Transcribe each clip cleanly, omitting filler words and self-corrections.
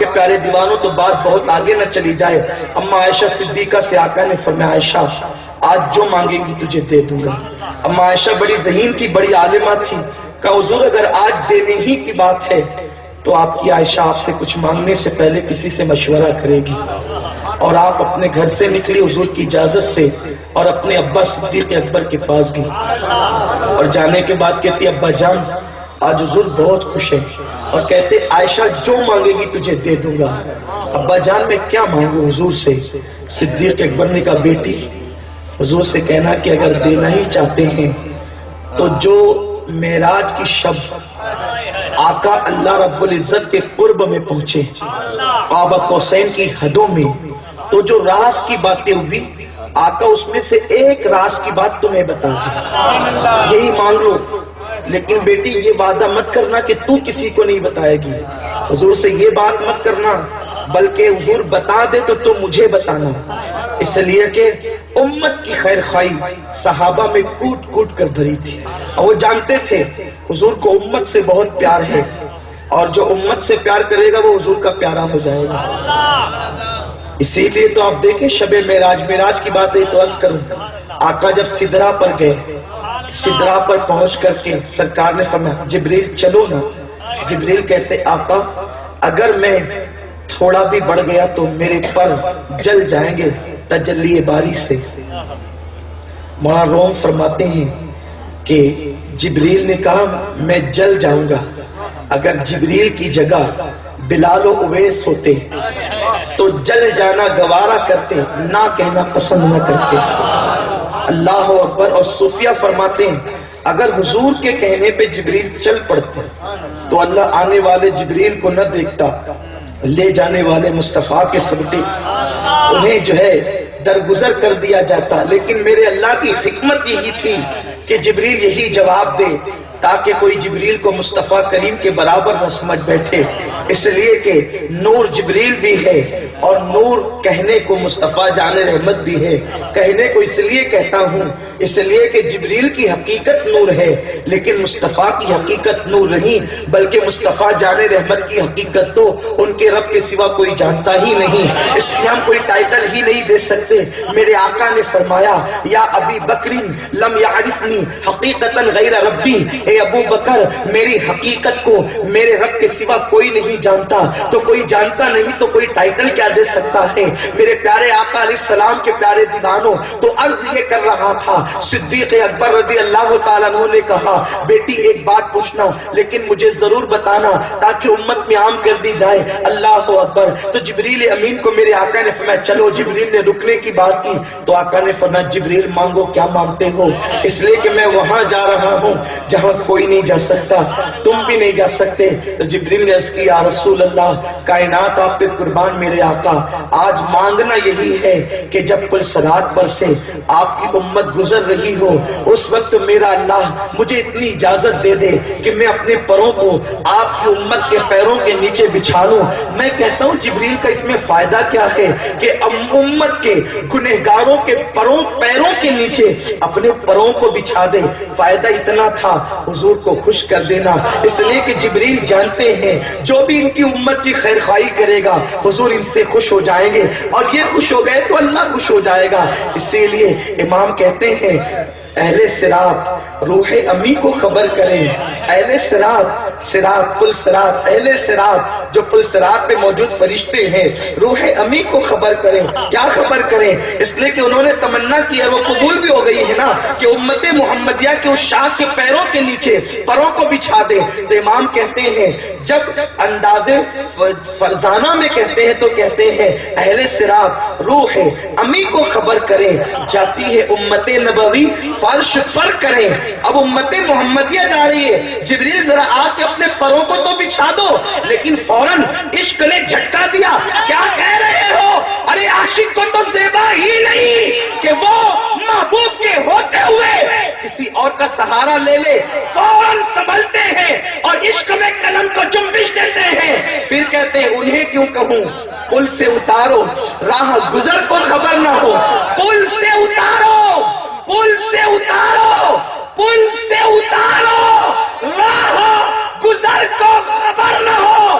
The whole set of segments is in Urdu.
کے پیارے دیوانوں تو بات بہت آگے نہ چلی جائے، اما عائشہ صدیقہ سے آقا نے فرمایا عائشہ آج جو مانگیں گی تجھے دے دوں گا۔ اما عائشہ بڑی ذہین تھی، بڑی عالمہ تھی، کہا حضور اگر آج دینے ہی کی بات ہے تو آپ کی عائشہ آپ سے کچھ مانگنے سے پہلے کسی سے مشورہ کرے گی۔ اور آپ اپنے گھر سے نکلی حضور کی اجازت سے اور اپنے ابا صدیق اکبر کے پاس گئی، اور جانے کے بعد کہتی ابا جان آج حضور بہت خوش ہے، اور کہتے عائشہ جو مانگے گی تجھے دے دوں گا۔ ابا جان میں کیا مانگوں حضور سے؟ صدیق اکبر نے کہا بیٹی حضور سے کہنا کہ اگر دینا ہی چاہتے ہیں تو جو معراج کی شب آقا اللہ رب العزت کے قرب میں پہنچے، قاب قوسین کی حدوں میں، تو جو راز کی باتیں ہوئی آقا اس میں سے ایک راز کی بات تمہیں بتا دی، یہی مانگ لو، لیکن بیٹی یہ وعدہ مت کرنا کہ تو کسی کو نہیں بتائے گی، حضور سے یہ بات مت کرنا بلکہ حضور بتا دے تو تم مجھے بتانا، اس لیے کہ امت کی خیر خواہی صحابہ میں کوٹ کوٹ کر بھری تھی، اور وہ جانتے تھے حضور کو امت سے بہت پیار ہے، اور جو امت سے پیار کرے گا وہ حضور کا پیارا ہو جائے گا۔ اسی لیے تو آپ دیکھیں شب معراج کی بات ہے تو عرض کروں، آقا جب سدرا پر گئے، سدرا پر پہنچ کر کے سرکار نے فرمایا جبریل چلو نا۔ جبریل کہتے آقا اگر میں تھوڑا بھی بڑھ گیا تو میرے پر جل جائیں گے تجلی باری سے۔ مولانا روم فرماتے ہیں کہ جبریل نے کہا میں جل جاؤں گا، اگر جبریل کی جگہ بلال و اویس ہوتے تو جل جانا گوارا کرتے، نہ کہنا پسند نہ کرتے۔ اللہ اکبر۔ اور صوفیہ فرماتے ہیں اگر حضور کے کہنے پہ جبریل چل پڑتے تو اللہ آنے والے جبریل کو نہ دیکھتا، لے جانے والے مصطفیٰ کے صدقے انہیں جو ہے درگزر کر دیا جاتا، لیکن میرے اللہ کی حکمت یہی تھی کہ جبریل یہی جواب دے تاکہ کوئی جبریل کو مصطفیٰ کریم کے برابر نہ سمجھ بیٹھے، اس لیے کہ نور جبریل بھی ہے اور نور کہنے کو مصطفیٰ جان رحمت بھی ہے۔ کہنے کو اس لیے کہتا ہوں اس لیے کہ جبریل کی حقیقت نور ہے لیکن مصطفیٰ کی حقیقت نور نہیں، بلکہ مصطفیٰ جان رحمت کی حقیقت تو ان کے رب کے سوا کوئی جانتا ہی نہیں، اس لیے ہم کوئی ٹائٹل ہی نہیں دے سکتے۔ میرے آقا نے فرمایا یا ابی بکر لم یعرفنی حقیقتا غیر ربی، اے ابو بکر میری حقیقت کو میرے رب کے سوا کوئی نہیں جانتا، تو کوئی جانتا نہیں تو کوئی ٹائٹل کیا دے سکتا ہے؟ میرے پیارے آقا علیہ السلام کے پیارے دیوانوں تو عرض یہ کر رہا تھا، صدیق اکبر رضی اللہ تعالیٰ عنہ نے کہا بیٹی ایک بات پوچھنا لیکن مجھے ضرور بتانا تاکہ امت میں عام کر دی جائے۔ اللہ اکبر۔ تو جبریل امین کو میرے آقا نے فرمایا چلو، جبریل نے رکنے کی بات کی تو آقا نے فرمایا جبریل مانگو کیا مانگتے ہو؟ اس لیے کہ میں وہاں جا رہا ہوں جہاں کوئی نہیں جا سکتا، تم بھی نہیں جا سکتے۔ تو جبریل نے عرض کی یا رسول اللہ کائنات آپ پہ قربان میرے آقا، آج مانگنا یہی ہے کہ جب پل صراط پر سے آپ کی امت گزر رہی ہو اس وقت میرا اللہ مجھے اتنی اجازت دے دے کہ میں اپنے پروں کو آپ کی امت کے پیروں کے نیچے بچھا لوں۔ میں کہتا ہوں جبریل کا اس میں فائدہ کیا ہے کہ امت کے گنہگاروں کے پیروں کے نیچے اپنے پروں کو بچھا دے، فائدہ اتنا تھا حضور کو خوش کر دینا، اس لیے کہ جبریل جانتے ہیں جو بھی ان کی امت کی خیر خواہی کرے گا حضور ان سے خوش ہو جائیں گے، اور یہ خوش ہو گئے تو اللہ خوش ہو جائے گا۔ اسی لیے امام کہتے ہیں اہل صراط روح امی کو خبر کریں، اہل صراط پل صراط، اہل صراط جو پل صراط پہ موجود فرشتے ہیں روح امی کو خبر کریں۔ کیا خبر کریں؟ اس لیے کہ انہوں نے تمنا کی اور وہ قبول بھی ہو گئی ہے نا کہ امت محمدیہ کے اس شاخ کے پیروں کے نیچے پروں کو بچھا دے۔ تو امام کہتے ہیں جب اندازے فرزانہ میں کہتے ہیں تو کہتے ہیں اہل صراط روح امی کو خبر کریں، جاتی ہے امت نبوی فرش پر کریں۔ اب امت محمدیہ جا رہی ہے، جبریل ذرا آ کے اپنے پروں کو تو بچھا دو، لیکن فوراً عشق نے جھٹکا دیا۔ کیا کہہ رہے ہو؟ ارے عاشق کو تو زیبا ہی نہیں کہ وہ محبوب کے ہوتے ہوئے کسی اور کا سہارا لے لے، فوراً سنبھلتے ہیں اور عشق میں قلم کو جنبش دیتے ہیں۔ پھر کہتے ہیں انہیں کیوں کہوں پل سے اتارو راہ گزر کو خبر نہ ہو، پل سے اتارو، پل سے اتارو، پل سے اتارو راہ گزر کو خبر نہ ہو،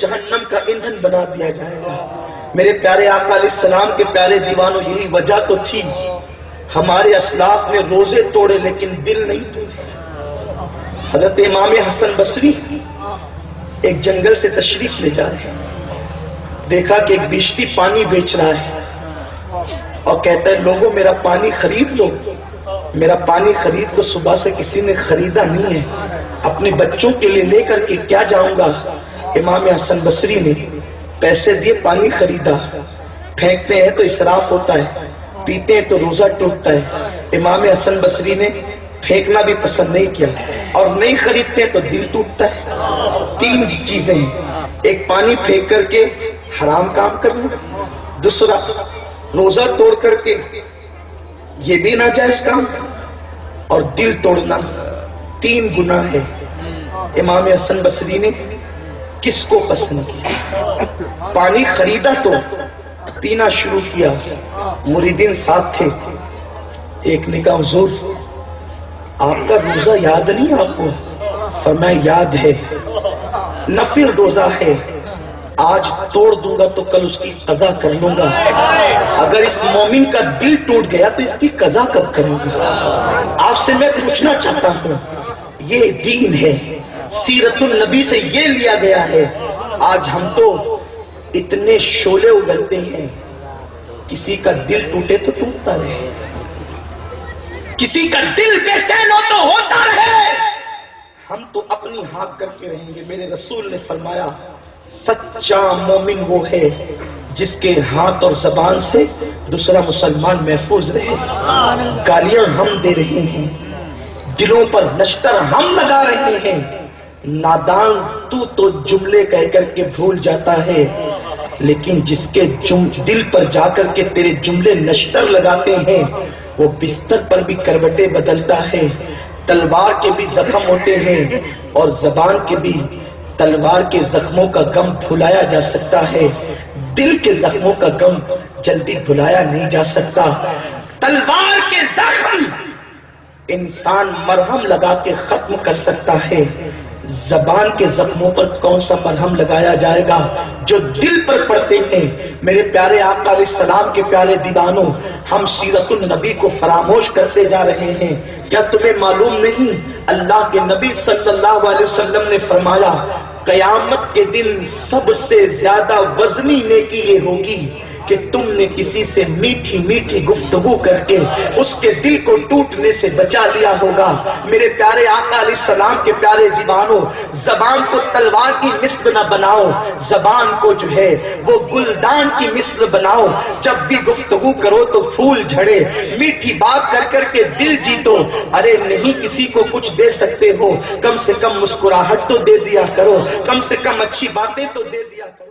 جہنم کا ایندھن بنا دیا جائے گا۔ میرے پیارے آقا علیہ السلام کے پیارے دیوانوں، یہی وجہ تو تھی ہمارے اسلاف نے روزے توڑے لیکن دل نہیں توڑے۔ حضرت امام حسن بصری ایک جنگل سے تشریف لے جا رہے ہیں، دیکھا کہ ایک بشتی پانی بیچ رہا ہے اور کہتا ہے لوگوں میرا پانی خرید لو۔ میرا پانی خرید تو صبح سے کسی نے خریدا نہیں ہے، اپنے بچوں کے لیے لے کر کے کیا جاؤں گا۔ امام حسن بصری نے پیسے دیے، پانی خریدا۔ پھینکتے ہیں تو اسراف ہوتا ہے، پیتے ہیں تو روزہ ٹوٹتا ہے۔ امام حسن بصری نے پھینکنا بھی پسند نہیں کیا، اور نہیں خریدتے ہیں تو دل ٹوٹتا ہے۔ تین چیزیں ہیں، ایک پانی پھینک کر کے حرام کام کرنا، دوسرا روزہ توڑ کر کے یہ بھی ناجائز کام، اور دل توڑنا، تین گناہ ہے۔ امام حسن بصری نے کس کو پسند کیا؟ پانی خریدا تو پینا شروع کیا، مریدین ساتھ تھے۔ ایک نے کہا حضور آپ کا روزہ یاد نہیں آپ کو؟ فرمایا یاد ہے، نفل روزہ ہے، آج توڑ دوں گا تو کل اس کی قضا کر لوں گا۔ اگر اس مومن کا دل ٹوٹ گیا تو اس کی قضا کب کروں گا؟ آپ سے میں پوچھنا چاہتا ہوں، یہ دین ہے، سیرت النبی سے یہ لیا گیا ہے۔ آج ہم تو اتنے شعلے اگلتے ہیں، کسی کا دل ٹوٹے تو ٹوٹتا رہے، کسی کا دل بے چین ہو تو ہوتا رہے، ہم تو اپنی ہاک کر کے رہیں گے۔ میرے رسول نے فرمایا سچا مومن وہ ہے جس کے ہاتھ اور زبان سے دوسرا مسلمان محفوظ رہے۔ گالیاں ہم دے رہے ہیں، دلوں پر نشتر ہم لگا رہے ہیں، نادان تو جملے کہہ کر کے بھول جاتا ہے، لیکن جس کے دل پر جا کر کے تیرے جملے نشتر لگاتے ہیں وہ بستر پر بھی کروٹیں بدلتا ہے۔ تلوار کے بھی زخم ہوتے ہیں اور زبان کے بھی، تلوار کے زخموں کا غم بھلایا جا سکتا ہے، دل کے زخموں کا غم جلدی بھلایا نہیں جا سکتا۔ تلوار کے زخم انسان مرہم لگا کے ختم کر سکتا ہے، زبان کے زخموں پر کون سا مرہم لگایا جائے گا جو دل پر پڑتے ہیں۔ میرے پیارے آقا علیہ السلام کے پیارے دیوانوں، ہم سیرت النبی کو فراموش کرتے جا رہے ہیں۔ کیا تمہیں معلوم نہیں اللہ کے نبی صلی اللہ علیہ وسلم نے فرمایا قیامت کے دن سب سے زیادہ وزنی نیکی یہ ہوگی کہ تم نے کسی سے میٹھی میٹھی گفتگو کر کے اس کے دل کو ٹوٹنے سے بچا لیا ہوگا۔ میرے پیارے آقا علیہ السلام کے پیارے دیوانوں، زبان کو تلوار کی مثل نہ بناؤ، زبان کو جو ہے وہ گلدان کی مثل بناؤ۔ جب بھی گفتگو کرو تو پھول جھڑے، میٹھی بات کر کر کے دل جیتو۔ ارے نہیں کسی کو کچھ دے سکتے ہو، کم سے کم مسکراہٹ تو دے دیا کرو، کم سے کم اچھی باتیں تو دے دیا کرو۔